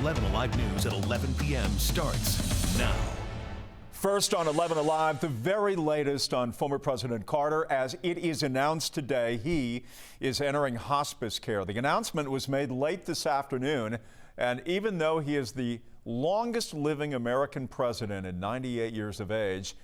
11 Alive News at 11 p.m. starts now. First on 11 Alive, the very latest on former President Carter. As it is announced today, he is entering hospice care. The announcement was made late this afternoon, and even though he is the longest living American president at 98 years of age,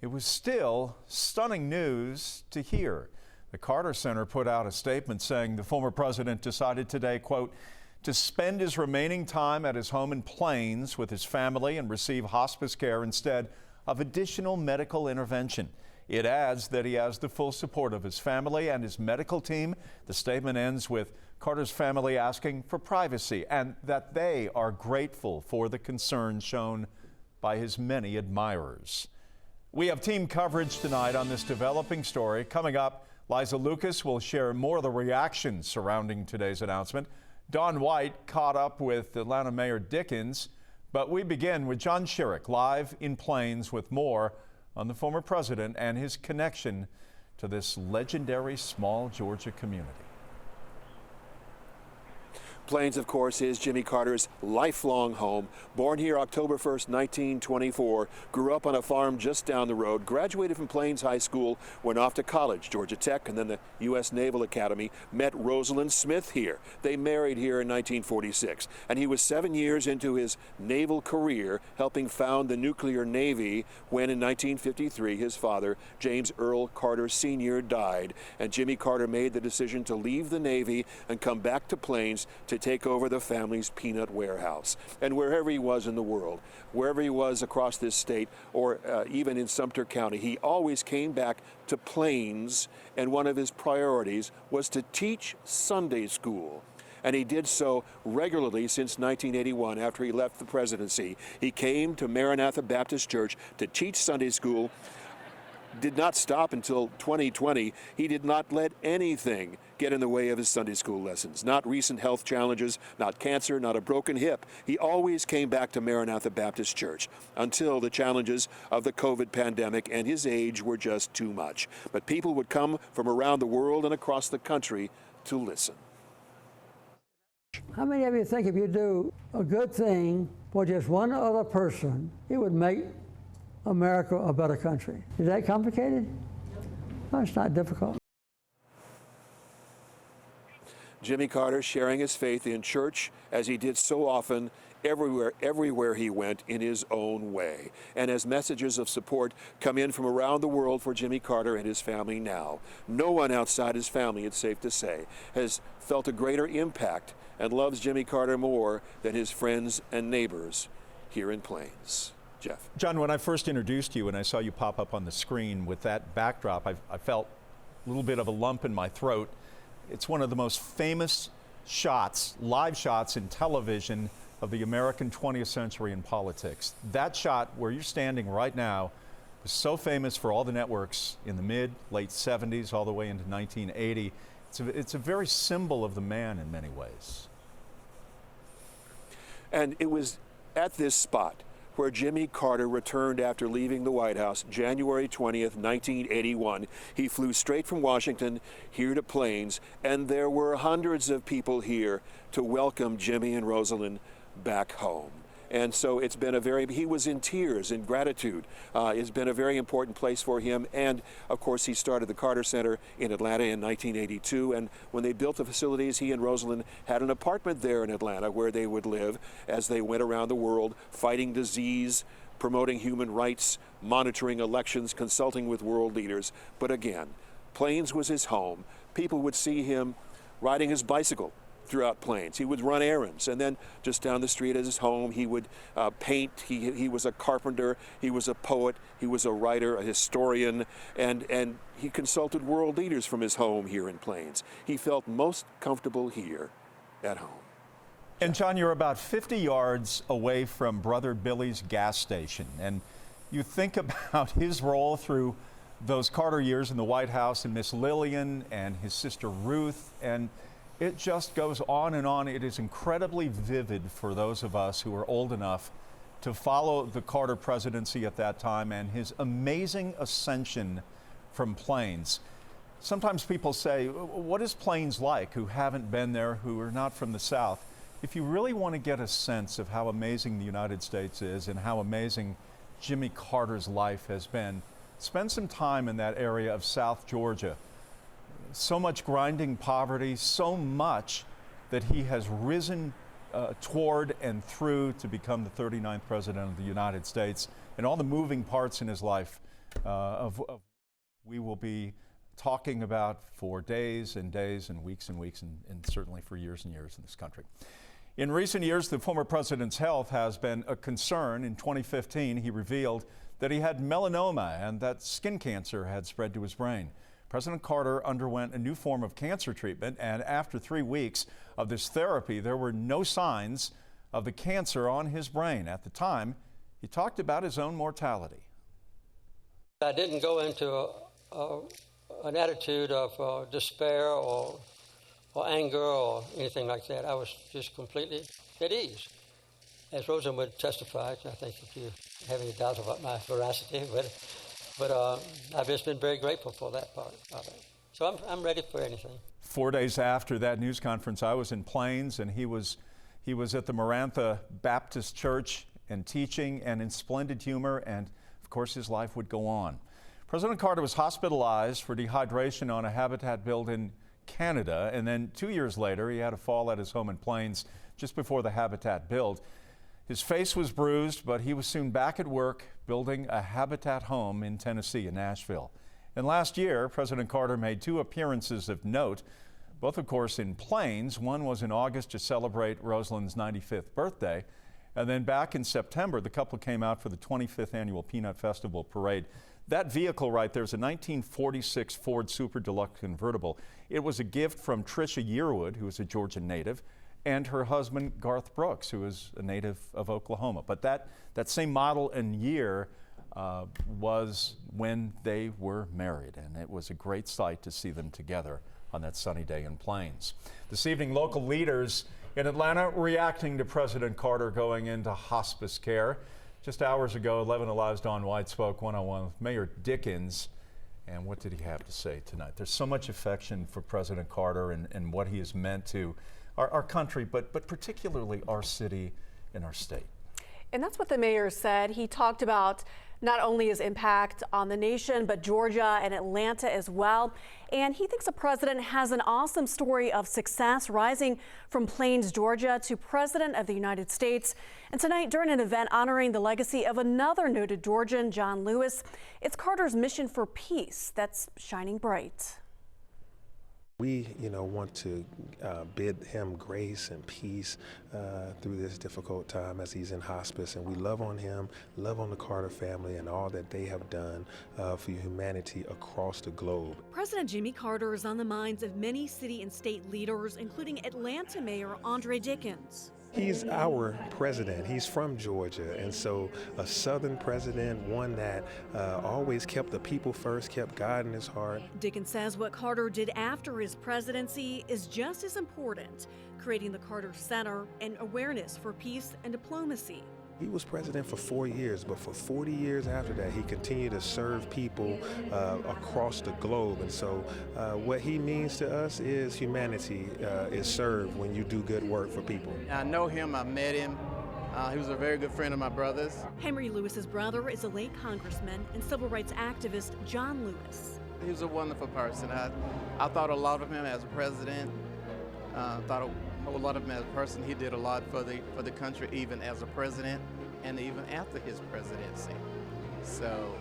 it was still stunning news to hear. The Carter Center put out a statement saying the former president decided today, quote, to spend his remaining time at his home in Plains with his family and receive hospice care instead of additional medical intervention. It adds that he has the full support of his family and his medical team. The statement ends with Carter's family asking for privacy and that they are grateful for the concern shown by his many admirers. We have team coverage tonight on this developing story. Coming up, Liza Lucas will share more of the reactions surrounding today's announcement. Dawn White caught up with Atlanta Mayor Dickens, but we begin with John Sherrick live in Plains with more on the former president and his connection to this legendary small Georgia community. Plains, of course, is Jimmy Carter's lifelong home. Born here October 1st, 1924, grew up on a farm just down the road, graduated from Plains High School, went off to college, Georgia Tech, and then the U.S. Naval Academy, met Rosalind Smith here. They married here in 1946, and he was 7 years into his naval career, helping found the nuclear navy when in 1953 his father, James Earl Carter Sr., died, and Jimmy Carter made the decision to leave the Navy and come back to Plains to take over the family's peanut warehouse. And wherever he was in the world, wherever he was across this state, or even in Sumter County, he always came back to Plains, and one of his priorities was to teach Sunday school. And he did so regularly since 1981 after he left the presidency. He came to Maranatha Baptist Church to teach Sunday school. Did not stop until 2020. He did not let anything get in the way of his Sunday school lessons. Not recent health challenges, not cancer, not a broken hip. He always came back to Maranatha Baptist Church until the challenges of the COVID pandemic and his age were just too much. But people would come from around the world and across the country to listen. How many of you think if you do a good thing for just one other person, it would make America a better country? Is that complicated? No, it's not difficult. Jimmy Carter sharing his faith in church, as he did so often, everywhere he went, in his own way. And as messages of support come in from around the world for Jimmy Carter and his family now, no one outside his family, it's safe to say, has felt a greater impact and loves Jimmy Carter more than his friends and neighbors here in Plains. Jeff. John, when I first introduced you and I saw you pop up on the screen with that backdrop, I felt a little bit of a lump in my throat. It's one of the most famous shots, live shots in television of the American 20th century in politics. That shot where you're standing right now was so famous for all the networks in the late 70s, all the way into 1980. It's a very symbol of the man in many ways. And it was at this spot where Jimmy Carter returned after leaving the White House January 20th, 1981. He flew straight from Washington here to Plains, and there were hundreds of people here to welcome Jimmy and Rosalind back home. And so it's been he was in tears in gratitude. It's been a very important place for him. And of course, he started the Carter Center in Atlanta in 1982. And when they built the facilities, he and Rosalind had an apartment there in Atlanta where they would live as they went around the world fighting disease, promoting human rights, monitoring elections, consulting with world leaders. But again, Plains was his home. People would see him riding his bicycle throughout Plains. He would run errands, and then just down the street at his home, he would paint. He was a carpenter, he was a poet, he was a writer, a historian, and he consulted world leaders from his home here in Plains. He felt most comfortable here at home. And John, you're about 50 yards away from Brother Billy's gas station, and you think about his role through those Carter years in the White House, and Miss Lillian and his sister Ruth, and it just goes on and on. It is incredibly vivid for those of us who are old enough to follow the Carter presidency at that time and his amazing ascension from Plains. Sometimes people say, what is Plains like, who haven't been there, who are not from the South? If you really want to get a sense of how amazing the United States is and how amazing Jimmy Carter's life has been, spend some time in that area of South Georgia. So much grinding poverty, so much that he has risen toward and through to become the 39th president of the United States, and all the moving parts in his life we will be talking about for days and days and weeks, and certainly for years and years in this country. In recent years, the former president's health has been a concern. In 2015, he revealed that he had melanoma and that skin cancer had spread to his brain. President Carter underwent a new form of cancer treatment, and after 3 weeks of this therapy, there were no signs of the cancer on his brain. At the time, he talked about his own mortality. I didn't go into an attitude of despair or anger or anything like that. I was just completely at ease. As Rosa would testify, I think if you have any doubts about my veracity, but I've just been very grateful for that part of it. So I'm ready for anything. 4 days after that news conference, I was in Plains, and he was at the Marantha Baptist Church and teaching and in splendid humor, and of course his life would go on. President Carter was hospitalized for dehydration on a habitat build in Canada, and then 2 years later he had a fall at his home in Plains just before the habitat build. His face was bruised, but he was soon back at work building a habitat home in Tennessee, in Nashville. And last year, President Carter made 2 appearances of note, both of course in Plains. One was in August to celebrate Rosalind's 95th birthday, and then back in September, the couple came out for the 25th annual Peanut Festival Parade. That vehicle right there is a 1946 Ford Super Deluxe convertible. It was a gift from Tricia Yearwood, who is a Georgia native, and her husband, Garth Brooks, who is a native of Oklahoma. But that same model and year was when they were married, and it was a great sight to see them together on that sunny day in Plains. This evening, local leaders in Atlanta reacting to President Carter going into hospice care. Just hours ago, 11 Alive's Dawn White spoke one-on-one with Mayor Dickens. And what did he have to say tonight? There's so much affection for President Carter and what he has meant to our country, but particularly our city and our state. And that's what the mayor said. He talked about not only his impact on the nation, but Georgia and Atlanta as well. And he thinks the president has an awesome story of success, rising from Plains, Georgia to president of the United States. And tonight, during an event honoring the legacy of another noted Georgian, John Lewis, it's Carter's mission for peace that's shining bright. We, want to bid him grace and peace through this difficult time as he's in hospice, and we love on him, love on the Carter family and all that they have done for humanity across the globe. President Jimmy Carter is on the minds of many city and state leaders, including Atlanta Mayor Andre Dickens. He's our president. He's from Georgia, and so a Southern president, one that always kept the people first, kept God in his heart. Dickens says what Carter did after his presidency is just as important, creating the Carter Center and awareness for peace and diplomacy. He was president for 4 years, but for 40 years after that, he continued to serve people across the globe. And so what he means to us is humanity is served when you do good work for people. I know him, I met him. He was a very good friend of my brother's. Henry Lewis's brother is a late congressman and civil rights activist John Lewis. He was a wonderful person. I thought a lot of him as a president. Thought a lot of him as a person. He did a lot for the country, even as a president, and even after his presidency. So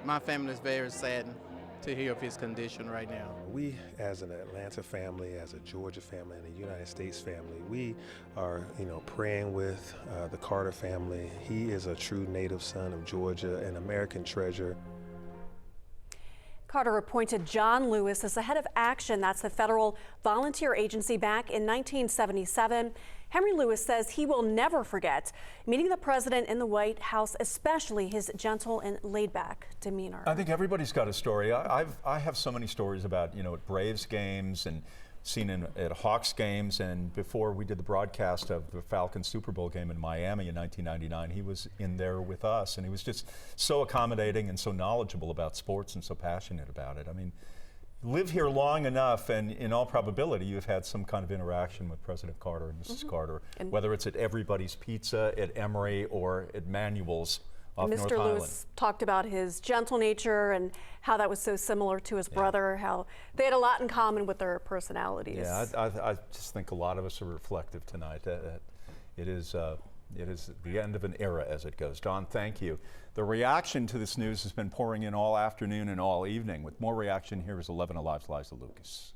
my family is very saddened to hear of his condition right now. We, as an Atlanta family, as a Georgia family, and a United States family, we are, praying with the Carter family. He is a true native son of Georgia, an American treasure. Carter appointed John Lewis as the head of Action, that's the federal volunteer agency, back in 1977. Henry Lewis says he will never forget meeting the president in the White House, especially his gentle and laid-back demeanor. I think everybody's got a story. I have so many stories about, at Braves games and seen at Hawks games, and before we did the broadcast of the Falcons Super Bowl game in Miami in 1999, he was in there with us, and he was just so accommodating and so knowledgeable about sports and so passionate about it. I mean, live here long enough, and in all probability, you've had some kind of interaction with President Carter and Mrs. Carter, And whether it's at Everybody's Pizza, at Emory, or at Manuel's off North Mr. Highland. Lewis talked about his gentle nature and how that was so similar to his brother, how they had a lot in common with their personalities. Yeah, I just think a lot of us are reflective tonight. It is the end of an era as it goes. Dawn, thank you. The reaction to this news has been pouring in all afternoon and all evening. With more reaction, here is 11 Alive's Liza Lucas.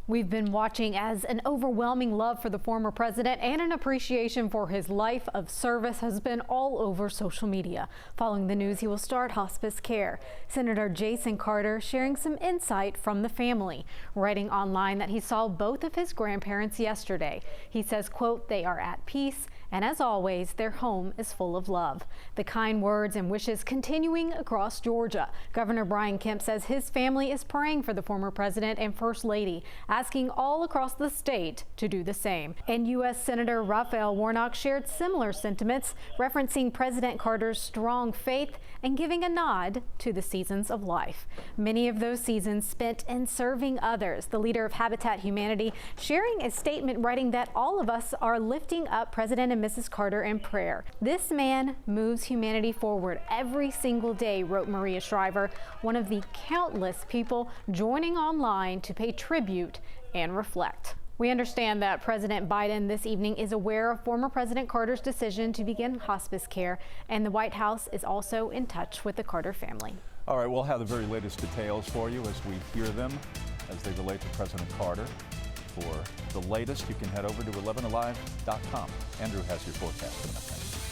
We've been watching as an overwhelming love for the former president and an appreciation for his life of service has been all over social media. Following the news he will start hospice care. Senator Jason Carter sharing some insight from the family, writing online that he saw both of his grandparents yesterday. He says, quote, "They are at peace, and as always, their home is full of love." The kind words and wishes continuing across Georgia. Governor Brian Kemp says his family is praying for the former president and First Lady, asking all across the state to do the same. And U.S. Senator Raphael Warnock shared similar sentiments, referencing President Carter's strong faith and giving a nod to the seasons of life. Many of those seasons spent in serving others. The leader of Habitat Humanity sharing a statement writing that all of us are lifting up President and Mrs. Carter in prayer. "This man moves humanity forward every single day," wrote Maria Shriver, one of the countless people joining online to pay tribute and reflect. We understand that President Biden this evening is aware of former President Carter's decision to begin hospice care, and the White House is also in touch with the Carter family. All right, we'll have the very latest details for you as we hear them as they relate to President Carter. For the latest, you can head over to 11alive.com. Andrew has your forecast coming up next.